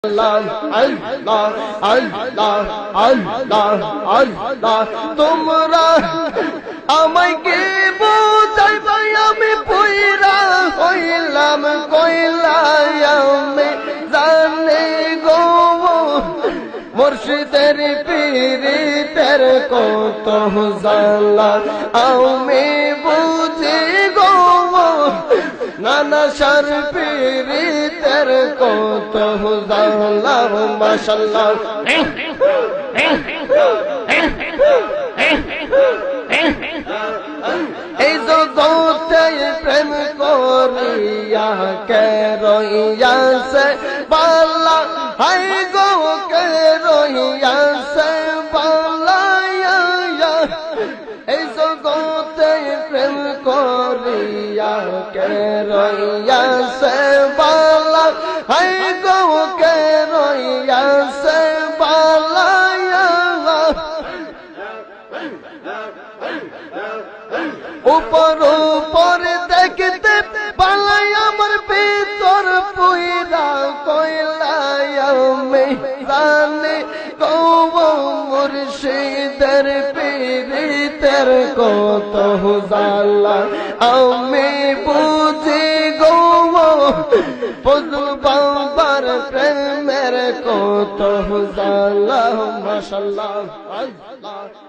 আল্লাহ আল্লাহ আল্লাহ আল্লাহ আল্লাহ তোমরা আমায় কি বুঝাইবা আমি পুইরা হইলাম কইলা আমি জানি গো মুর্শিদের পীরিতের কত জ্বালা আমি বুঝি গো নানা সার পীরিতের কত জ্বালা মাশাআল্লাহ এই জগতে প্রেম করিয়া কে রইয়াছে বালা হাই গো কে রইয়াছে বালা এই জগতে প্রেম করিয়া কে রইয়াছে বালা হাই গো কে রইয়াছে বালা উপর উপর দেখতে পালাই আমার ভিতর পুইরা কইলাই আমি জানি গো মুর্শিদের পীরিতের কত জ্বালা আমি বুঝি গো ফজল বাবার প্রেমের কত জ্বালা মাশাআল্লাহ আল্লাহ